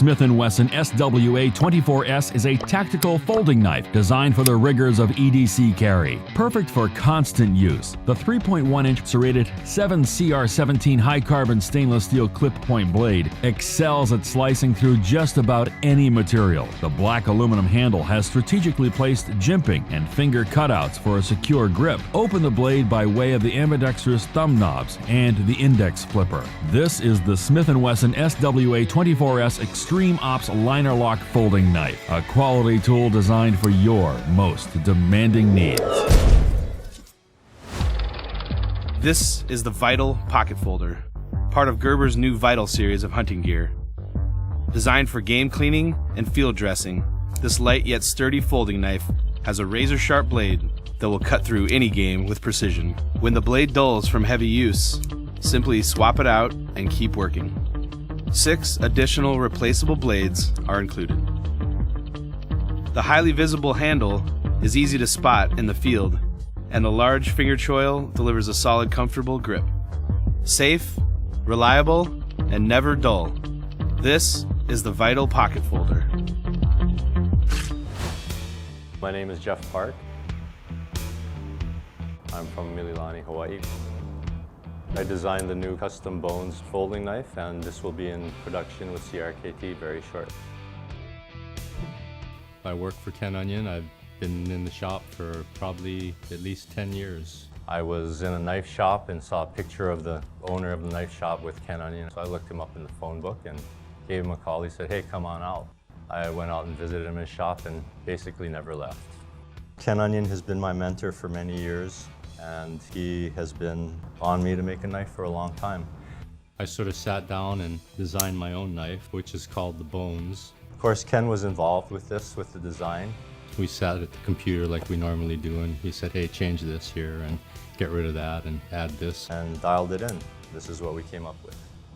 Smith & Wesson SWA-24S is a tactical folding knife designed for the rigors of EDC carry. Perfect for constant use. The 3.1-inch serrated 7CR17 high-carbon stainless steel clip-point blade excels at slicing through just about any material. The black aluminum handle has strategically placed jimping and finger cutouts for a secure grip. Open the blade by way of the ambidextrous thumb knobs and the index flipper. This is the Smith & Wesson SWA-24S Extreme Ops Liner Lock Folding Knife, a quality tool designed for your most demanding needs. This is the Vital Pocket Folder, part of Gerber's new Vital series of hunting gear. Designed for game cleaning and field dressing, this light yet sturdy folding knife has a razor-sharp blade that will cut through any game with precision. When the blade dulls from heavy use, simply swap it out and keep working. 6 additional replaceable blades are included. The highly visible handle is easy to spot in the field, and the large finger choil delivers a solid, comfortable grip. Safe, reliable, and never dull. This is the Vital Pocket Folder. My name is Jeff Park. I'm from Mililani, Hawaii. I designed the new custom Bones folding knife, and this will be in production with CRKT very shortly. I work for Ken Onion. I've been in the shop for probably at least 10 years. I was in a knife shop and saw a picture of the owner of the knife shop with Ken Onion. So I looked him up in the phone book and gave him a call. He said, "Hey, come on out." I went out and visited him in his shop and basically never left. Ken Onion has been my mentor for many years, and he has been on me to make a knife for a long time. I sort of sat down and designed my own knife, which is called the Bones. Of course, Ken was involved with this, with the design. We sat at the computer like we normally do, and he said, "Hey, change this here and get rid of that and add this." And dialed it in. This is what we came up with.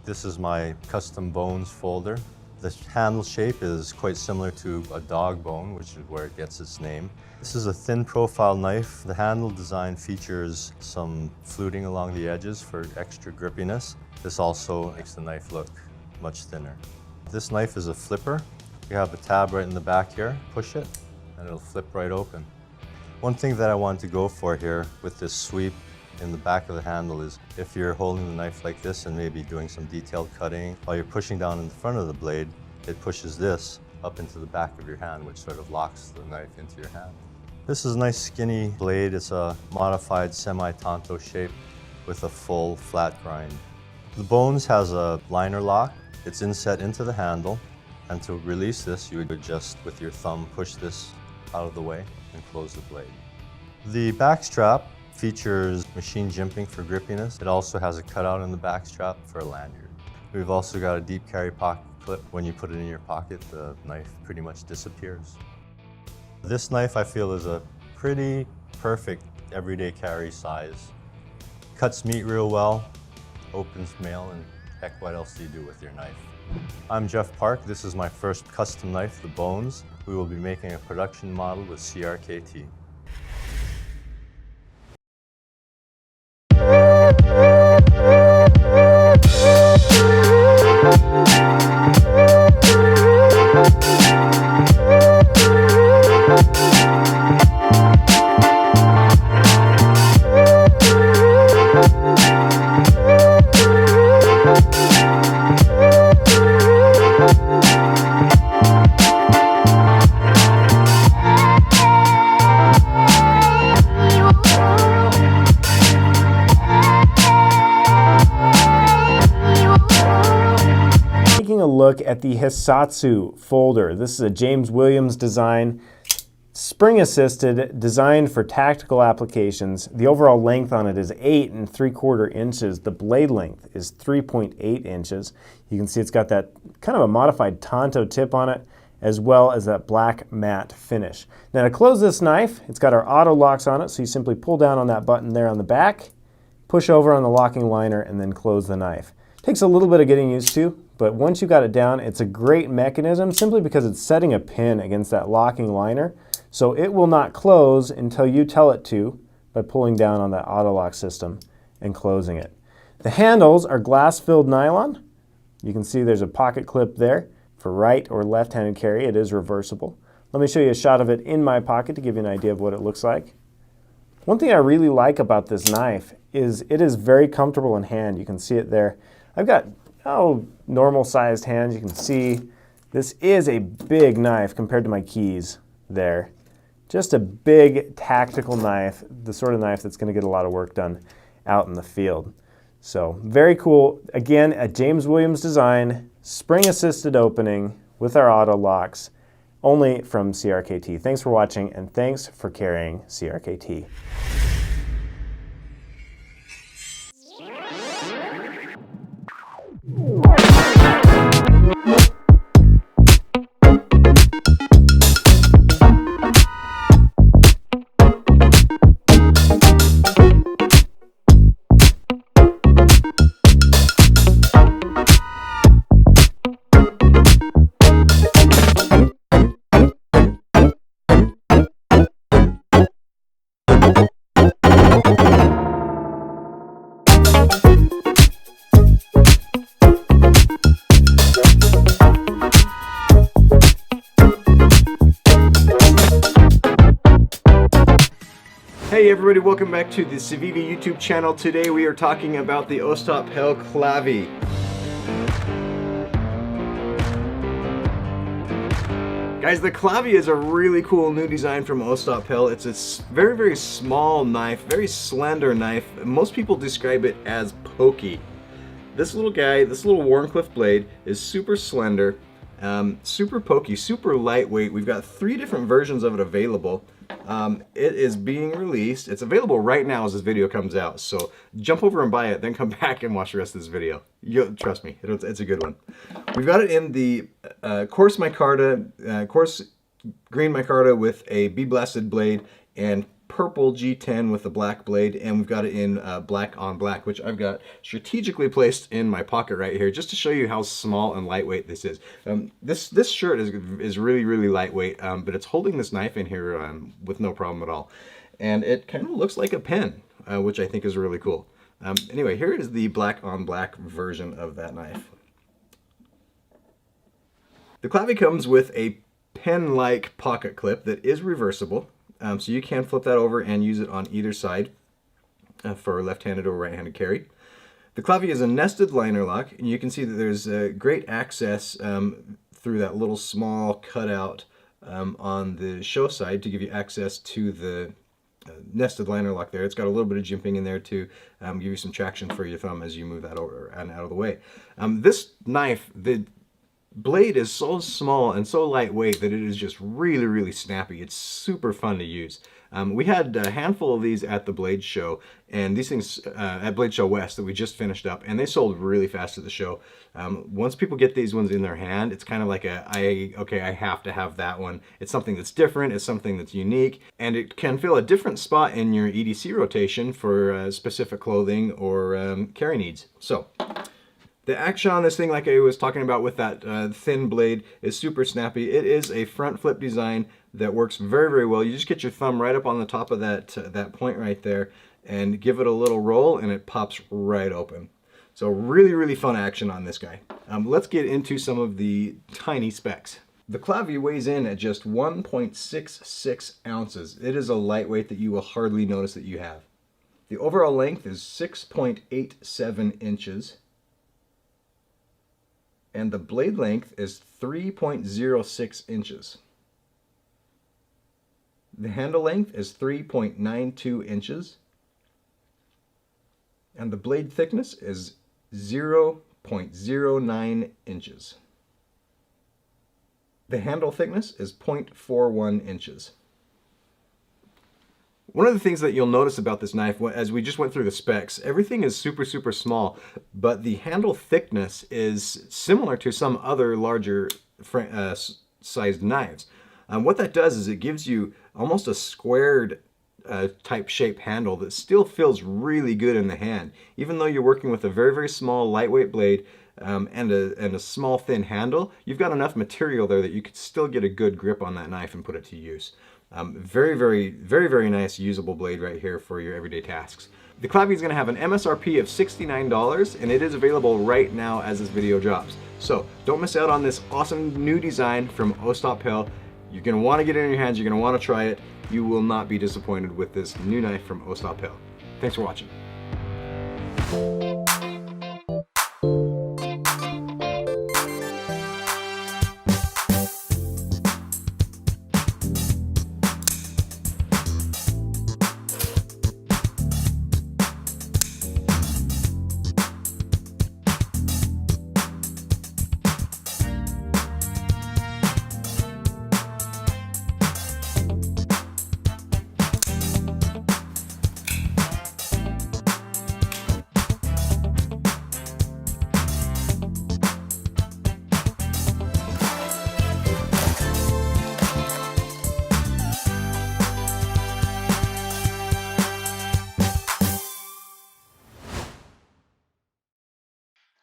This is my custom Bones folder. The handle shape is quite similar to a dog bone, which is where it gets its name. This is a thin profile knife. The handle design features some fluting along the edges for extra grippiness. This also makes the knife look much thinner. This knife is a flipper. You have a tab right in the back here. Push it, and it'll flip right open. One thing that I wanted to go for here with this sweep in the back of the handle is if you're holding the knife like this and maybe doing some detailed cutting, while you're pushing down in the front of the blade, it pushes this up into the back of your hand, which sort of locks the knife into your hand. This is a nice skinny blade. It's a modified semi-tanto shape with a full flat grind. The Bones has a liner lock. It's inset into the handle, and to release this, you would just with your thumb push this out of the way and close the blade. The back strap features machine jimping for grippiness. It also has a cutout in the back strap for a lanyard. We've also got a deep carry pocket clip. When you put it in your pocket, the knife pretty much disappears. This knife I feel is a pretty perfect everyday carry size. Cuts meat real well, opens mail, and heck, what else do you do with your knife? I'm Jeff Park. This is my first custom knife, the Bones. We will be making a production model with CRKT. Look at the Hissatsu folder. This is a James Williams design, spring assisted, designed for tactical applications. The overall length on it is 8 3/4 inches. The blade length is 3.8 inches. You can see it's got that kind of a modified tanto tip on it, as well as that black matte finish. Now to close this knife, it's got our auto locks on it, so you simply pull down on that button there on the back, push over on the locking liner, and then close the knife. Takes a little bit of getting used to, but once you got it down, it's a great mechanism simply because it's setting a pin against that locking liner, so it will not close until you tell it to by pulling down on that auto lock system and closing it. The handles are glass-filled nylon. You can see there's a pocket clip there For right or left-handed carry, it is reversible. Let me show you a shot of it in my pocket to give you an idea of what it looks like. One thing I really like about this knife is it is very comfortable in hand. You can see it there. I've got, normal sized hands. You can see this is a big knife compared to my keys there. Just a big tactical knife, the sort of knife that's going to get a lot of work done out in the field. So very cool. Again, a James Williams design, spring-assisted opening with our auto locks, only from CRKT. Thanks for watching, and thanks for carrying CRKT. Hey everybody, welcome back to the Civivi YouTube channel. Today we are talking about the Ostap-Hell Clavi. Guys, the Clavi is a really cool new design from Ostap-Hell. It's a very, very small knife, very slender knife. Most people describe it as pokey. This little guy, this little Wharncliffe blade is super slender, super pokey, super lightweight. We've got 3 different versions of it available. It is being released. It's available right now as this video comes out. So jump over and buy it, then come back and watch the rest of this video. Trust me, it's a good one. We've got it in the coarse micarta, coarse green micarta with a bee-blasted blade, and purple G10 with a black blade, and we've got it in black on black, which I've got strategically placed in my pocket right here just to show you how small and lightweight this is. This shirt is really, really lightweight, but it's holding this knife in here with no problem at all. And it kind of looks like a pen, which I think is really cool. Anyway, here is the black on black version of that knife. The Clavi comes with a pen-like pocket clip that is reversible. So you can flip that over and use it on either side for left-handed or right-handed carry. The Clavi is a nested liner lock, and you can see that there's great access through that little small cutout on the show side to give you access to the nested liner lock there. It's got a little bit of jimping in there to give you some traction for your thumb as you move that over and out of the way. This knife, the blade is so small and so lightweight that it is just really, really snappy. It's super fun to use. We had a handful of these at the Blade Show, and these things at Blade Show West that we just finished up, and they sold really fast at the show. Once people get these ones in their hand, it's kind of like I have to have that one. It's something that's different, it's something that's unique, and it can fill a different spot in your EDC rotation for specific clothing or carry needs. So the action on this thing, like I was talking about with that thin blade, is super snappy. It is a front flip design that works very, very well. You just get your thumb right up on the top of that point right there and give it a little roll and it pops right open. So really, really fun action on this guy. Let's get into some of the tiny specs. The Clavi weighs in at just 1.66 ounces. It is a lightweight that you will hardly notice that you have. The overall length is 6.87 inches. And the blade length is 3.06 inches. The handle length is 3.92 inches. And the blade thickness is 0.09 inches. The handle thickness is 0.41 inches. One of the things that you'll notice about this knife, as we just went through the specs, everything is super, super small, but the handle thickness is similar to some other larger sized knives. What that does is it gives you almost a squared type shape handle that still feels really good in the hand. Even though you're working with a very, very small lightweight blade and a small thin handle, you've got enough material there that you could still get a good grip on that knife and put it to use. Very, very, very, very nice usable blade right here for your everyday tasks. The Clavi is going to have an MSRP of $69, and it is available right now as this video drops. So don't miss out on this awesome new design from Ostap. You're going to want to get it in your hands. You're going to want to try it. You will not be disappointed with this new knife from Ostap. Thanks for watching.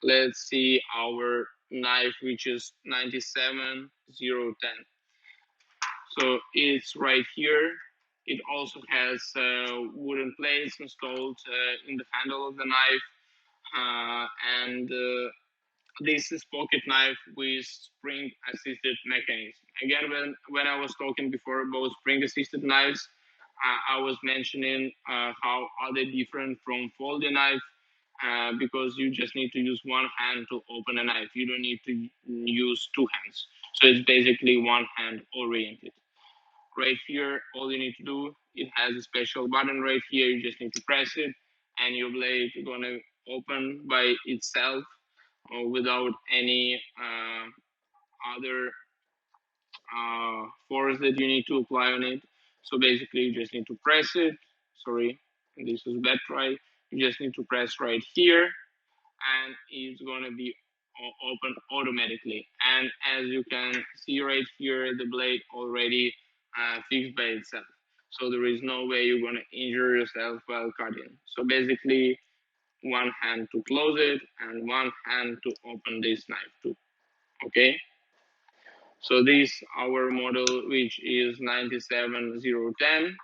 Let's see our knife, which is 97010. So it's right here. It also has wooden plates installed in the handle of the knife, and this is pocket knife with spring assisted mechanism. Again, when I was talking before about spring assisted knives, I was mentioning how are they different from folding knife, because you just need to use one hand to open a knife. You don't need to use two hands. So it's basically one hand oriented. Right here, all you need to do, it has a special button right here. You just need to press it and your blade is gonna open by itself without any other force that you need to apply on it. So basically you just need to press it. Sorry, this is bad try. You just need to press right here and it's gonna be open automatically. And as you can see right here, the blade already fixed by itself. So there is no way you're gonna injure yourself while cutting. So basically one hand to close it and one hand to open this knife too, okay? So this our model, which is 97010.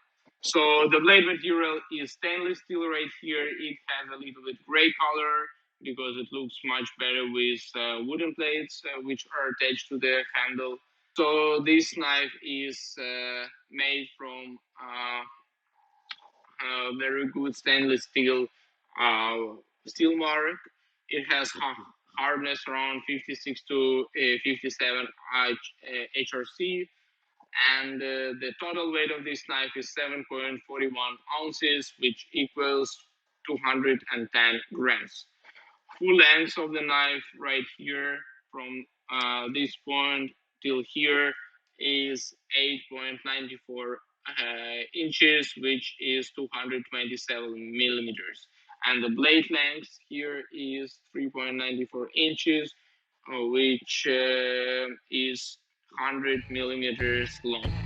So the blade material is stainless steel right here. It has a little bit gray color because it looks much better with wooden plates, which are attached to the handle. So this knife is made from very good stainless steel steel mark. It has hardness around 56 to 57 HRC, and the total weight of this knife is 7.41 ounces, which equals 210 grams. Full length of the knife right here from this point till here is 8.94 inches, which is 227 millimeters. And the blade length here is 3.94 inches, which is 100 millimeters long.